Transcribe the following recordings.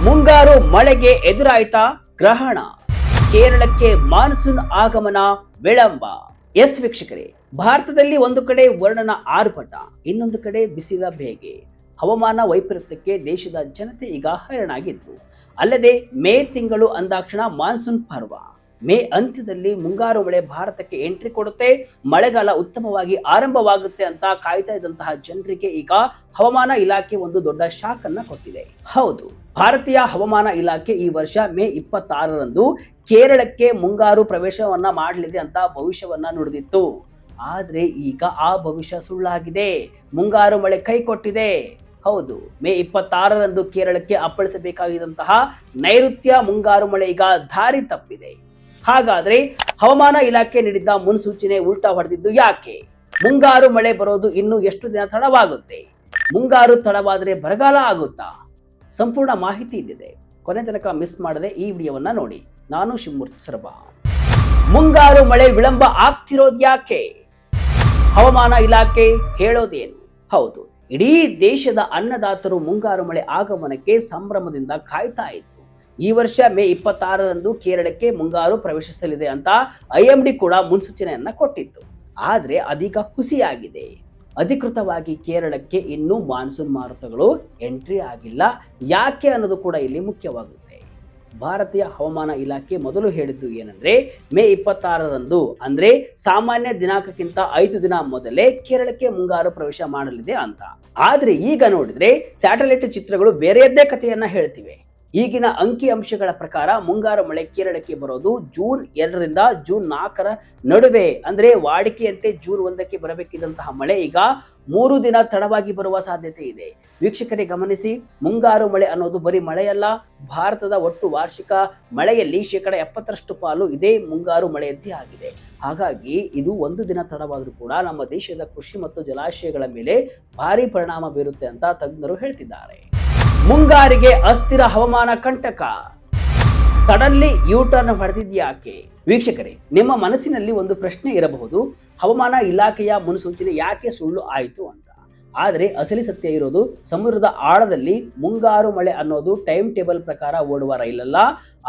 ಮುಂಗಾರು ಮಳೆಗೆ ಎದುರಾಯ್ತಾ ಗ್ರಹಣ, ಕೇರಳಕ್ಕೆ ಮಾನ್ಸೂನ್ ಆಗಮನ ವಿಳಂಬ. ಎಸ್ ವೀಕ್ಷಕರೇ, ಭಾರತದಲ್ಲಿ ಒಂದು ಕಡೆ ವರ್ಣನ ಆರ್ಭಟ, ಇನ್ನೊಂದು ಕಡೆ ಬಿಸಿಲ ಬೇಗೆ. ಹವಾಮಾನ ವೈಪರೀತ್ಯಕ್ಕೆ ದೇಶದ ಜನತೆ ಈಗ ಹೈರಾಣಾಗಿದ್ರು. ಅಲ್ಲದೆ ಮೇ ತಿಂಗಳು ಅಂದಾಕ್ಷಣ ಮಾನ್ಸೂನ್ ಪರ್ವ. ಮೇ ಅಂತ್ಯದಲ್ಲಿ ಮುಂಗಾರು ಮಳೆ ಭಾರತಕ್ಕೆ ಎಂಟ್ರಿ ಕೊಡುತ್ತೆ, ಮಳೆಗಾಲ ಉತ್ತಮವಾಗಿ ಆರಂಭವಾಗುತ್ತೆ ಅಂತ ಕಾಯ್ತಾ ಇದ್ದಂತಹ ಜನರಿಗೆ ಈಗ ಹವಾಮಾನ ಇಲಾಖೆ ಒಂದು ದೊಡ್ಡ ಶಾಕ್ ಅನ್ನ ಕೊಟ್ಟಿದೆ. ಹೌದು, ಭಾರತೀಯ ಹವಾಮಾನ ಇಲಾಖೆ ಈ ವರ್ಷ ಮೇ 26ರಂದು ಕೇರಳಕ್ಕೆ ಮುಂಗಾರು ಪ್ರವೇಶವನ್ನ ಮಾಡಲಿದೆ ಅಂತ ಭವಿಷ್ಯವನ್ನ ನುಡಿದಿತ್ತು. ಆದ್ರೆ ಈಗ ಆ ಭವಿಷ್ಯ ಸುಳ್ಳಾಗಿದೆ. ಮುಂಗಾರು ಮಳೆ ಕೈ ಕೊಟ್ಟಿದೆ. ಹೌದು, ಮೇ 26ರಂದು ಕೇರಳಕ್ಕೆ ಅಪ್ಪಳಿಸಬೇಕಾಗಿದ್ದಂತಹ ನೈಋತ್ಯ ಮುಂಗಾರು ಮಳೆ ಈಗ ದಾರಿ ತಪ್ಪಿದೆ. ಹಾಗಾದ್ರೆ ಹವಾಮಾನ ಇಲಾಖೆ ನೀಡಿದ್ದ ಮುನ್ಸೂಚನೆ ಉಲ್ಟಾ ಹೊಡೆದಿದ್ದು ಯಾಕೆ? ಮುಂಗಾರು ಮಳೆ ಬರೋದು ಇನ್ನು ಎಷ್ಟು ದಿನ ತಡವಾಗುತ್ತೆ? ಮುಂಗಾರು ತಡವಾದ್ರೆ ಬರಗಾಲ ಆಗುತ್ತಾ? ಸಂಪೂರ್ಣ ಮಾಹಿತಿ ಇಲ್ಲಿದೆ, ಕೊನೆ ತನಕ ಮಿಸ್ ಮಾಡದೆ ಈ ವಿಡಿಯೋವನ್ನ ನೋಡಿ. ನಾನು ಶಿವಮೂರ್ತಿ ಸರ್ಬಾ. ಮುಂಗಾರು ಮಳೆ ವಿಳಂಬ ಆಗ್ತಿರೋದು ಯಾಕೆ? ಹವಾಮಾನ ಇಲಾಖೆ ಹೇಳೋದೇನು? ಹೌದು, ಇಡೀ ದೇಶದ ಅನ್ನದಾತರು ಮುಂಗಾರು ಮಳೆ ಆಗಮನಕ್ಕೆ ಸಂಭ್ರಮದಿಂದ ಕಾಯ್ತಾ ಇದ್ರು. ಈ ವರ್ಷ ಮೇ 26ರಂದು ಕೇರಳಕ್ಕೆ ಮುಂಗಾರು ಪ್ರವೇಶಿಸಲಿದೆ ಅಂತ IMD ಕೂಡ ಮುನ್ಸೂಚನೆಯನ್ನ ಕೊಟ್ಟಿತ್ತು. ಆದ್ರೆ ಅದೀಗ ಹುಸಿಯಾಗಿದೆ. ಅಧಿಕೃತವಾಗಿ ಕೇರಳಕ್ಕೆ ಇನ್ನೂ ಮಾನ್ಸೂನ್ ಮಾರುತಗಳು ಎಂಟ್ರಿ ಆಗಿಲ್ಲ. ಯಾಕೆ ಅನ್ನೋದು ಕೂಡ ಇಲ್ಲಿ ಮುಖ್ಯವಾಗುತ್ತೆ. ಭಾರತೀಯ ಹವಾಮಾನ ಇಲಾಖೆ ಮೊದಲು ಹೇಳಿದ್ದು ಏನಂದ್ರೆ, ಮೇ 26ರಂದು ಅಂದ್ರೆ ಸಾಮಾನ್ಯ ದಿನಾಂಕಕ್ಕಿಂತ 5 ದಿನ ಮೊದಲೇ ಕೇರಳಕ್ಕೆ ಮುಂಗಾರು ಪ್ರವೇಶ ಮಾಡಲಿದೆ ಅಂತ. ಆದ್ರೆ ಈಗ ನೋಡಿದ್ರೆ ಸ್ಯಾಟಲೈಟ್ ಚಿತ್ರಗಳು ಬೇರೆಯದ್ದೇ ಕಥೆಯನ್ನ ಹೇಳ್ತಿವೆ. ಈಗಿನ ಅಂಕಿ ಅಂಶಗಳ ಪ್ರಕಾರ ಮುಂಗಾರು ಮಳೆ ಕೇರಳಕ್ಕೆ ಬರೋದು ಜೂನ್ 2ರಿಂದ ಜೂನ್ 4ರ ನಡುವೆ. ಅಂದ್ರೆ ವಾಡಿಕೆಯಂತೆ ಜೂನ್ 1ಕ್ಕೆ ಬರಬೇಕಿದ್ದಂತಹ ಮಳೆ ಈಗ 3 ದಿನ ತಡವಾಗಿ ಬರುವ ಸಾಧ್ಯತೆ ಇದೆ. ವೀಕ್ಷಕರೇ ಗಮನಿಸಿ, ಮುಂಗಾರು ಮಳೆ ಅನ್ನೋದು ಬರೀ ಮಳೆಯಲ್ಲ. ಭಾರತದ ಒಟ್ಟು ವಾರ್ಷಿಕ ಮಳೆಯಲ್ಲಿ 70% ಪಾಲು ಇದೇ ಮುಂಗಾರು ಮಳೆಯದ್ದೇ ಆಗಿದೆ. ಹಾಗಾಗಿ ಇದು 1 ದಿನ ತಡವಾದರೂ ಕೂಡ ನಮ್ಮ ದೇಶದ ಕೃಷಿ ಮತ್ತು ಜಲಾಶಯಗಳ ಮೇಲೆ ಭಾರಿ ಪರಿಣಾಮ ಬೀರುತ್ತೆ ಅಂತ ತಜ್ಞರು ಹೇಳ್ತಿದ್ದಾರೆ. ಮುಂಗಾರಿಗೆ ಅಸ್ಥಿರ ಹವಾಮಾನ ಕಂಟಕ, ಸಡನ್ಲಿ ಯೂಟರ್ನ್ ಹೊಡೆದಿದ್ಯಾಕೆ? ವೀಕ್ಷಕರೇ, ನಿಮ್ಮ ಮನಸ್ಸಿನಲ್ಲಿ ಒಂದು ಪ್ರಶ್ನೆ ಇರಬಹುದು, ಹವಾಮಾನ ಇಲಾಖೆಯ ಮುನ್ಸೂಚನೆ ಯಾಕೆ ಸುಳ್ಳು ಆಯಿತು ಅಂತ. ಆದರೆ ಅಸಲಿ ಸತ್ಯ ಇರೋದು, ಸಮುದ್ರದ ಆಳದಲ್ಲಿ ಮುಂಗಾರು ಮಳೆ ಅನ್ನೋದು ಟೈಮ್ ಟೇಬಲ್ ಪ್ರಕಾರ ಓಡುವ ರೈಲಲ್ಲ.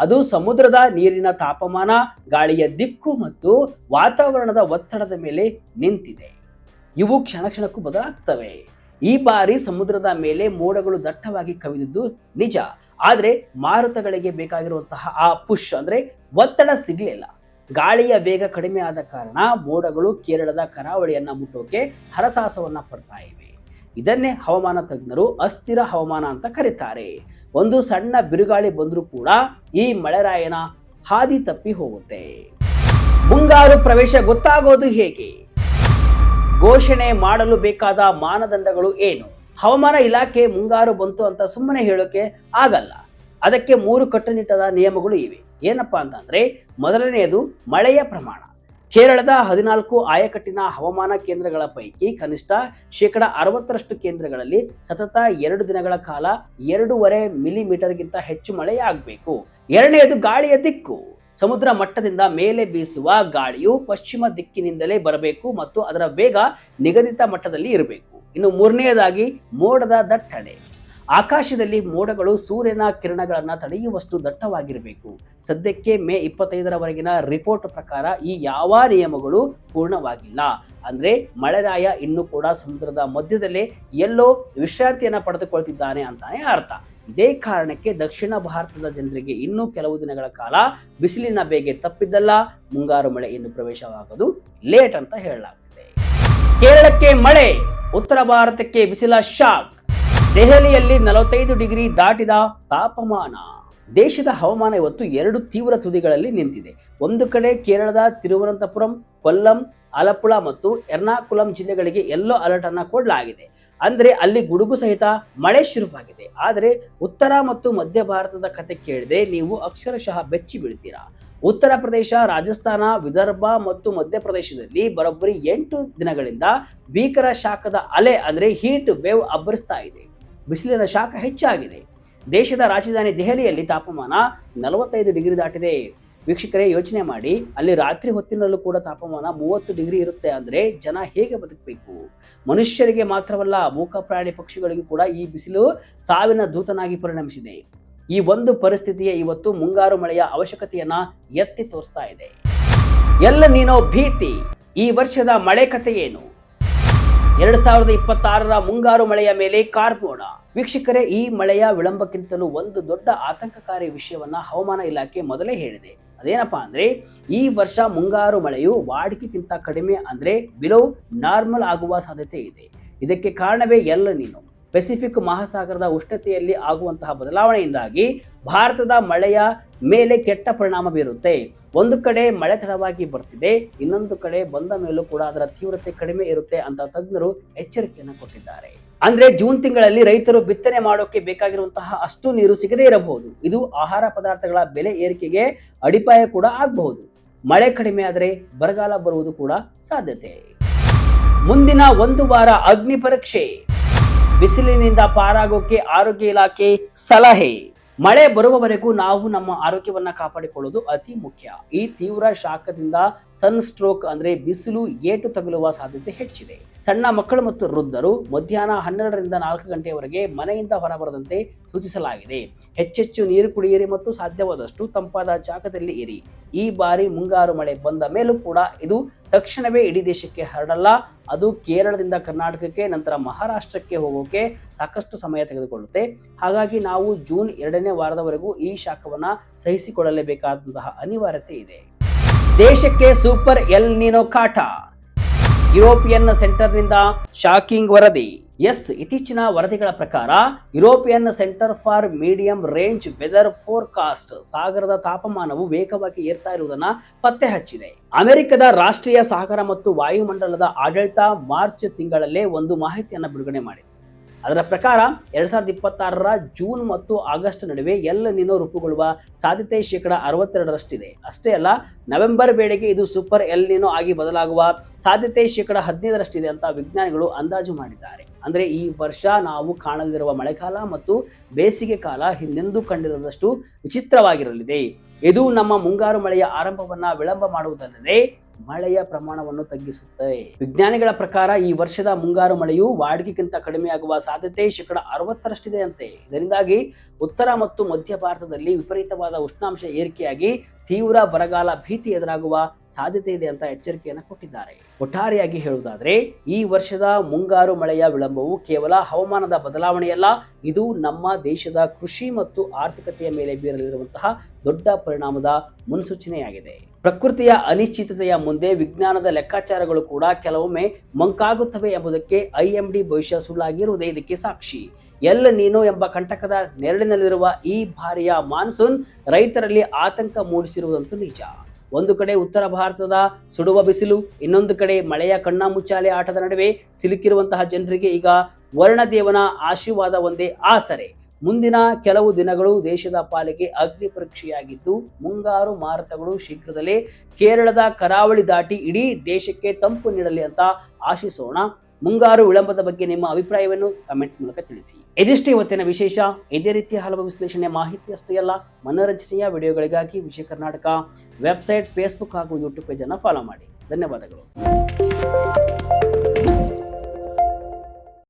ಅದು ಸಮುದ್ರದ ನೀರಿನ ತಾಪಮಾನ, ಗಾಳಿಯ ದಿಕ್ಕು ಮತ್ತು ವಾತಾವರಣದ ಒತ್ತಡದ ಮೇಲೆ ನಿಂತಿದೆ. ಇವು ಕ್ಷಣ ಕ್ಷಣಕ್ಕೂ ಬದಲಾಗ್ತವೆ. ಈ ಬಾರಿ ಸಮುದ್ರದ ಮೇಲೆ ಮೋಡಗಳು ದಟ್ಟವಾಗಿ ಕವಿದಿದ್ದು ನಿಜ. ಆದ್ರೆ ಮಾರುತಗಳಿಗೆ ಬೇಕಾಗಿರುವಂತಹ ಆ ಪುಷ್ ಅಂದ್ರೆ ಒತ್ತಡ ಸಿಗ್ಲಿಲ್ಲ. ಗಾಳಿಯ ವೇಗ ಕಡಿಮೆ ಆದ ಕಾರಣ ಮೋಡಗಳು ಕೇರಳದ ಕರಾವಳಿಯನ್ನ ಮುಟ್ಟೋಕೆ ಹರಸಾಹಸವನ್ನ ಪಡ್ತಾ ಇವೆ. ಇದನ್ನೇ ಹವಾಮಾನ ತಜ್ಞರು ಅಸ್ಥಿರ ಹವಾಮಾನ ಅಂತ ಕರೀತಾರೆ. ಒಂದು ಸಣ್ಣ ಬಿರುಗಾಳಿ ಬಂದ್ರೂ ಕೂಡ ಈ ಮಳೆರಾಯನ ಹಾದಿ ತಪ್ಪಿ ಹೋಗುತ್ತೆ. ಮುಂಗಾರು ಪ್ರವೇಶ ಗೊತ್ತಾಗೋದು ಹೇಗೆ? ಘೋಷಣೆ ಮಾಡಲು ಬೇಕಾದ ಮಾನದಂಡಗಳು ಏನು? ಹವಾಮಾನ ಇಲಾಖೆ ಮುಂಗಾರು ಬಂತು ಅಂತ ಸುಮ್ಮನೆ ಹೇಳೋಕೆ ಆಗಲ್ಲ. ಅದಕ್ಕೆ 3 ಕಟ್ಟುನಿಟ್ಟಾದ ನಿಯಮಗಳು ಇವೆ. ಏನಪ್ಪಾ ಅಂತಂದ್ರೆ, ಮೊದಲನೆಯದು ಮಳೆಯ ಪ್ರಮಾಣ. ಕೇರಳದ 14 ಆಯಕಟ್ಟಿನ ಹವಾಮಾನ ಕೇಂದ್ರಗಳ ಪೈಕಿ ಕನಿಷ್ಠ 60% ಕೇಂದ್ರಗಳಲ್ಲಿ ಸತತ 2 ದಿನಗಳ ಕಾಲ 2.5 ಮಿಲಿಮೀಟರ್ಗಿಂತ ಹೆಚ್ಚು ಮಳೆಯಾಗಬೇಕು. ಎರಡನೆಯದು ಗಾಳಿಯ ದಿಕ್ಕು. ಸಮುದ್ರ ಮಟ್ಟದಿಂದ ಮೇಲೆ ಬೀಸುವ ಗಾಳಿಯು ಪಶ್ಚಿಮ ದಿಕ್ಕಿನಿಂದಲೇ ಬರಬೇಕು ಮತ್ತು ಅದರ ವೇಗ ನಿಗದಿತ ಮಟ್ಟದಲ್ಲಿ ಇರಬೇಕು. ಇನ್ನು ಮೂರನೆಯದಾಗಿ ಮೋಡದ ದಟ್ಟಣೆ. ಆಕಾಶದಲ್ಲಿ ಮೋಡಗಳು ಸೂರ್ಯನ ಕಿರಣಗಳನ್ನ ತಡೆಯುವಷ್ಟು ದಟ್ಟವಾಗಿರಬೇಕು. ಸದ್ಯಕ್ಕೆ ಮೇ 25ರವರೆಗಿನ ರಿಪೋರ್ಟ್ ಪ್ರಕಾರ ಈ ಯಾವ ನಿಯಮಗಳು ಪೂರ್ಣವಾಗಿಲ್ಲ. ಅಂದ್ರೆ ಮಳೆರಾಯ ಇನ್ನೂ ಕೂಡ ಸಮುದ್ರದ ಮಧ್ಯದಲ್ಲೇ ಎಲ್ಲೋ ವಿಶ್ರಾಂತಿಯನ್ನ ಪಡೆದುಕೊಳ್ತಿದ್ದಾನೆ ಅಂತಾನೆ ಅರ್ಥ. ಇದೇ ಕಾರಣಕ್ಕೆ ದಕ್ಷಿಣ ಭಾರತದ ಜನರಿಗೆ ಇನ್ನೂ ಕೆಲವು ದಿನಗಳ ಕಾಲ ಬಿಸಿಲಿನ ಬೇಗೆ ತಪ್ಪಿದ್ದಲ್ಲ, ಮುಂಗಾರು ಮಳೆ ಇನ್ನು ಪ್ರವೇಶವಾಗೋದು ಲೇಟ್ ಅಂತ ಹೇಳಲಾಗ್ತಿದೆ. ಕೇರಳಕ್ಕೆ ಮಳೆ, ಉತ್ತರ ಭಾರತಕ್ಕೆ ಬಿಸಿಲ ಶಾಕ್. ದೆಹಲಿಯಲ್ಲಿ 45 ಡಿಗ್ರಿ ದಾಟಿದ ತಾಪಮಾನ. ದೇಶದ ಹವಾಮಾನ ಇವತ್ತು 2 ತೀವ್ರ ತುದಿಗಳಲ್ಲಿ ನಿಂತಿದೆ. ಒಂದು ಕಡೆ ಕೇರಳದ ತಿರುವನಂತಪುರಂ, ಕೊಲ್ಲಂ, ಆಲಪ್ಪುಳ ಮತ್ತು ಎರ್ನಾಕುಲಂ ಜಿಲ್ಲೆಗಳಿಗೆ ಯೆಲ್ಲೋ ಅಲರ್ಟ್ ಅನ್ನ ಕೊಡಲಾಗಿದೆ. ಅಂದ್ರೆ ಅಲ್ಲಿ ಗುಡುಗು ಸಹಿತ ಮಳೆ ಶುರುವಾಗಿದೆ. ಆದರೆ ಉತ್ತರ ಮತ್ತು ಮಧ್ಯ ಭಾರತದ ಕತೆ ಕೇಳಿದ್ರೆ ನೀವು ಅಕ್ಷರಶಃ ಬೆಚ್ಚಿ ಬೀಳ್ತೀರಾ. ಉತ್ತರ ಪ್ರದೇಶ, ರಾಜಸ್ಥಾನ, ವಿದರ್ಭ ಮತ್ತು ಮಧ್ಯಪ್ರದೇಶದಲ್ಲಿ ಬರೋಬ್ಬರಿ 8 ದಿನಗಳಿಂದ ಭೀಕರ ಶಾಖದ ಅಲೆ ಅಂದ್ರೆ ಹೀಟ್ ವೇವ್ ಅಬ್ಬರಿಸ್ತಾ ಇದೆ. ಬಿಸಿಲಿನ ಶಾಖ ಹೆಚ್ಚಾಗಿದೆ. ದೇಶದ ರಾಜಧಾನಿ ದೆಹಲಿಯಲ್ಲಿ ತಾಪಮಾನ 45 ಡಿಗ್ರಿ ದಾಟಿದೆ. ವೀಕ್ಷಕರೇ ಯೋಚನೆ ಮಾಡಿ, ಅಲ್ಲಿ ರಾತ್ರಿ ಹೊತ್ತಿನಲ್ಲೂ ಕೂಡ ತಾಪಮಾನ 30 ಡಿಗ್ರಿ ಇರುತ್ತೆ ಅಂದ್ರೆ ಜನ ಹೇಗೆ ಬದುಕಬೇಕು? ಮನುಷ್ಯರಿಗೆ ಮಾತ್ರವಲ್ಲ, ಮೂಕ ಪ್ರಾಣಿ ಪಕ್ಷಿಗಳಿಗೂ ಕೂಡ ಈ ಬಿಸಿಲು ಸಾವಿನ ದೂತನಾಗಿ ಪರಿಣಮಿಸಿದೆ. ಈ ಒಂದು ಪರಿಸ್ಥಿತಿಯೇ ಇವತ್ತು ಮುಂಗಾರು ಮಳೆಯ ಅವಶ್ಯಕತೆಯನ್ನ ಎತ್ತಿ ತೋರಿಸ್ತಾ ಇದೆ. ಎಲ್ ನೀನೋ ಭೀತಿ, ಈ ವರ್ಷದ ಮಳೆ ಕಥೆ ಏನು? 2026ರ ಮುಂಗಾರು ಮಳೆಯ ಮೇಲೆ ಕಾರ್ಮೋಡ. ವೀಕ್ಷಕರೇ, ಈ ಮಳೆಯ ವಿಳಂಬಕ್ಕಿಂತಲೂ ಒಂದು ದೊಡ್ಡ ಆತಂಕಕಾರಿ ವಿಷಯವನ್ನ ಹವಾಮಾನ ಇಲಾಖೆ ಮೊದಲೇ ಹೇಳಿದೆ. ಅದೇನಪ್ಪಾ ಅಂದ್ರೆ, ಈ ವರ್ಷ ಮುಂಗಾರು ಮಳೆಯು ವಾಡಿಕೆಗಿಂತ ಕಡಿಮೆ ಅಂದ್ರೆ ಬಿಲೋ ನಾರ್ಮಲ್ ಆಗುವ ಸಾಧ್ಯತೆ ಇದೆ. ಇದಕ್ಕೆ ಕಾರಣವೇ ಎಲ್ ನೀನೋ. ಪೆಸಿಫಿಕ್ ಮಹಾಸಾಗರದ ಉಷ್ಣತೆಯಲ್ಲಿ ಆಗುವಂತಹ ಬದಲಾವಣೆಯಿಂದಾಗಿ ಭಾರತದ ಮಳೆಯ ಮೇಲೆ ಕೆಟ್ಟ ಪರಿಣಾಮ ಬೀರುತ್ತೆ. ಒಂದು ಕಡೆ ಮಳೆ ತಡವಾಗಿ ಬರ್ತಿದೆ, ಇನ್ನೊಂದು ಕಡೆ ಬಂದ ಮೇಲೂ ಕೂಡ ಅದರ ತೀವ್ರತೆ ಕಡಿಮೆ ಇರುತ್ತೆ ಅಂತ ತಜ್ಞರು ಎಚ್ಚರಿಕೆಯನ್ನು ಕೊಟ್ಟಿದ್ದಾರೆ. ಅಂದ್ರೆ ಜೂನ್ ತಿಂಗಳಲ್ಲಿ ರೈತರು ಬಿತ್ತನೆ ಮಾಡೋಕೆ ಬೇಕಾಗಿರುವಂತಹ ಅಷ್ಟು ನೀರು ಸಿಗದೇ ಇರಬಹುದು. ಇದು ಆಹಾರ ಪದಾರ್ಥಗಳ ಬೆಲೆ ಏರಿಕೆಗೆ ಅಡಿಪಾಯ ಕೂಡ ಆಗಬಹುದು. ಮಳೆ ಕಡಿಮೆ ಆದರೆ ಬರಗಾಲ ಬರುವುದು ಕೂಡ ಸಾಧ್ಯತೆ. ಮುಂದಿನ ಒಂದು ವಾರ ಅಗ್ನಿ ಪರೀಕ್ಷೆ. ಬಿಸಿಲಿನಿಂದ ಪಾರಾಗೋಕೆ ಆರೋಗ್ಯ ಇಲಾಖೆ ಸಲಹೆ. ಮಳೆ ಬರುವವರೆಗೂ ನಾವು ನಮ್ಮ ಆರೋಗ್ಯವನ್ನ ಕಾಪಾಡಿಕೊಳ್ಳುವುದು ಅತಿ ಮುಖ್ಯ. ಈ ತೀವ್ರ ಶಾಖದಿಂದ ಸನ್ ಸ್ಟ್ರೋಕ್ ಅಂದ್ರೆ ಬಿಸಿಲು ಏಟು ತಗುಲುವ ಸಾಧ್ಯತೆ ಹೆಚ್ಚಿದೆ. ಸಣ್ಣ ಮಕ್ಕಳು ಮತ್ತು ವೃದ್ಧರು ಮಧ್ಯಾಹ್ನ 12ರಿಂದ 4 ಗಂಟೆಯವರೆಗೆ ಮನೆಯಿಂದ ಹೊರಬರದಂತೆ ಸೂಚಿಸಲಾಗಿದೆ. ಹೆಚ್ಚೆಚ್ಚು ನೀರು ಕುಡಿಯಿರಿ ಮತ್ತು ಸಾಧ್ಯವಾದಷ್ಟು ತಂಪಾದ ಜಾಗದಲ್ಲಿ ಇರಿ. ಈ ಬಾರಿ ಮುಂಗಾರು ಮಳೆ ಬಂದ ಮೇಲೂ ಕೂಡ ಇದು ತಕ್ಷಣವೇ ಇಡೀ ದೇಶಕ್ಕೆ ಹರಡಲ್ಲ. ಅದು ಕೇರಳದಿಂದ ಕರ್ನಾಟಕಕ್ಕೆ, ನಂತರ ಮಹಾರಾಷ್ಟ್ರಕ್ಕೆ ಹೋಗೋಕೆ ಸಾಕಷ್ಟು ಸಮಯ ತೆಗೆದುಕೊಳ್ಳುತ್ತೆ. ಹಾಗಾಗಿ ನಾವು ಜೂನ್ 2ನೇ ವಾರದವರೆಗೂ ಈ ಶಾಖವನ್ನ ಸಹಿಸಿಕೊಳ್ಳಲೇಬೇಕಾದಂತಹ ಅನಿವಾರ್ಯತೆ ಇದೆ. ದೇಶಕ್ಕೆ ಸೂಪರ್ ಎಲ್ ನೀನೋ ಕಾಟ. ಯುರೋಪಿಯನ್ ಸೆಂಟರ್ನಿಂದ ಶಾಕಿಂಗ್ ವರದಿ. ಇತ್ತೀಚಿನ ವರದಿಗಳ ಪ್ರಕಾರ European centre for medium range weather forecast ಸಾಗರದ ತಾಪಮಾನವು ವೇಗವಾಗಿ ಏರ್ತಾ ಇರುವುದನ್ನ ಪತ್ತೆ ಹಚ್ಚಿದೆ. ಅಮೆರಿಕದ ರಾಷ್ಟ್ರೀಯ ಸಾಗರ ಮತ್ತು ವಾಯುಮಂಡಲದ ಆಡಳಿತ ಮಾರ್ಚ್ ತಿಂಗಳಲ್ಲೇ ಒಂದು ಮಾಹಿತಿಯನ್ನು ಬಿಡುಗಡೆ ಮಾಡಿದೆ. ಅದರ ಪ್ರಕಾರ 2026ರ ಜೂನ್ ಮತ್ತು ಆಗಸ್ಟ್ ನಡುವೆ ಎಲ್ ನೀನೋ ರೂಪುಗೊಳ್ಳುವ ಸಾಧ್ಯತೆ 62%ರಷ್ಟಿದೆ. ಅಷ್ಟೇ ಅಲ್ಲ, ನವೆಂಬರ್ ವೇಳೆಗೆ ಇದು ಸೂಪರ್ ಎಲ್ ನೀನೋ ಆಗಿ ಬದಲಾಗುವ ಸಾಧ್ಯತೆ 15%ರಷ್ಟಿದೆ ಅಂತ ವಿಜ್ಞಾನಿಗಳು ಅಂದಾಜು ಮಾಡಿದ್ದಾರೆ. ಅಂದ್ರೆ ಈ ವರ್ಷ ನಾವು ಕಾಣಲಿರುವ ಮಳೆಗಾಲ ಮತ್ತು ಬೇಸಿಗೆ ಕಾಲ ಹಿಂದೆಂದೂ ಕಂಡಿರದಷ್ಟು ವಿಚಿತ್ರವಾಗಿರಲಿದೆ. ಇದು ನಮ್ಮ ಮುಂಗಾರು ಮಳೆಯ ಆರಂಭವನ್ನ ವಿಳಂಬ ಮಾಡುವುದಲ್ಲದೆ ಮಳೆಯ ಪ್ರಮಾಣವನ್ನು ತಗ್ಗಿಸುತ್ತೆ. ವಿಜ್ಞಾನಿಗಳ ಪ್ರಕಾರ ಈ ವರ್ಷದ ಮುಂಗಾರು ಮಳೆಯು ವಾಡಿಕೆಗಿಂತ ಕಡಿಮೆಯಾಗುವ ಸಾಧ್ಯತೆ 60%ರಷ್ಟಿದೆ ಅಂತೆ. ಇದರಿಂದಾಗಿ ಉತ್ತರ ಮತ್ತು ಮಧ್ಯ ಭಾರತದಲ್ಲಿ ವಿಪರೀತವಾದ ಉಷ್ಣಾಂಶ ಏರಿಕೆಯಾಗಿ ತೀವ್ರ ಬರಗಾಲ ಭೀತಿ ಎದುರಾಗುವ ಸಾಧ್ಯತೆ ಇದೆ ಅಂತ ಎಚ್ಚರಿಕೆಯನ್ನು ಕೊಟ್ಟಿದ್ದಾರೆ. ಒಟ್ಟಾರೆಯಾಗಿ ಹೇಳುವುದಾದ್ರೆ, ಈ ವರ್ಷದ ಮುಂಗಾರು ಮಳೆಯ ವಿಳಂಬವು ಕೇವಲ ಹವಾಮಾನದ ಬದಲಾವಣೆಯಲ್ಲ, ಇದು ನಮ್ಮ ದೇಶದ ಕೃಷಿ ಮತ್ತು ಆರ್ಥಿಕತೆಯ ಮೇಲೆ ಬೀರಲಿರುವಂತಹ ದೊಡ್ಡ ಪರಿಣಾಮದ ಮುನ್ಸೂಚನೆಯಾಗಿದೆ. ಪ್ರಕೃತಿಯ ಅನಿಶ್ಚಿತತೆಯ ಮುಂದೆ ವಿಜ್ಞಾನದ ಲೆಕ್ಕಾಚಾರಗಳು ಕೂಡ ಕೆಲವೊಮ್ಮೆ ಮಂಕಾಗುತ್ತವೆ ಎಂಬುದಕ್ಕೆ IMD ಭವಿಷ್ಯ ಸುಳ್ಳಾಗಿರುವುದೇ ಇದಕ್ಕೆ ಸಾಕ್ಷಿ. ಎಲ್ ನೀನೋ ಎಂಬ ಕಂಟಕದ ನೆರಳಿನಲ್ಲಿರುವ ಈ ಬಾರಿಯ ಮಾನ್ಸೂನ್ ರೈತರಲ್ಲಿ ಆತಂಕ ಮೂಡಿಸಿರುವುದಂತೂ ನಿಜ. ಒಂದು ಕಡೆ ಉತ್ತರ ಭಾರತದ ಸುಡುವ ಬಿಸಿಲು, ಇನ್ನೊಂದು ಕಡೆ ಮಳೆಯ ಕಣ್ಣಾಮುಚ್ಚಾಲೆ ಆಟದ ನಡುವೆ ಸಿಲುಕಿರುವಂತಹ ಜನರಿಗೆ ಈಗ ವರ್ಣದೇವನ ಆಶೀರ್ವಾದ ಒಂದೇ ಆಸರೆ. ಮುಂದಿನ ಕೆಲವು ದಿನಗಳು ದೇಶದ ಪಾಲಿಗೆ ಅಗ್ನಿ ಪರೀಕ್ಷೆಯಾಗಿದ್ದು, ಮುಂಗಾರು ಮಾರುತಗಳು ಶೀಘ್ರದಲ್ಲೇ ಕೇರಳದ ಕರಾವಳಿ ದಾಟಿ ಇಡೀ ದೇಶಕ್ಕೆ ತಂಪು ನೀಡಲಿ ಅಂತ ಆಶಿಸೋಣ. ಮುಂಗಾರು ವಿಳಂಬದ ಬಗ್ಗೆ ನಿಮ್ಮ ಅಭಿಪ್ರಾಯವನ್ನು ಕಮೆಂಟ್ ಮೂಲಕ ತಿಳಿಸಿ. ಇದಿಷ್ಟು ಇವತ್ತಿನ ವಿಶೇಷ. ಇದೇ ರೀತಿಯ ಹಲವು ವಿಶ್ಲೇಷಣೆ ಮಾಹಿತಿ ಅಷ್ಟೇ ಅಲ್ಲ, ಮನೋರಂಜನೆಯ ವಿಡಿಯೋಗಳಿಗಾಗಿ ವಿಜಯ ಕರ್ನಾಟಕ ವೆಬ್ಸೈಟ್, ಫೇಸ್ಬುಕ್ ಹಾಗೂ ಯೂಟ್ಯೂಬ್ ಪೇಜ್ ಅನ್ನು ಫಾಲೋ ಮಾಡಿ. ಧನ್ಯವಾದಗಳು.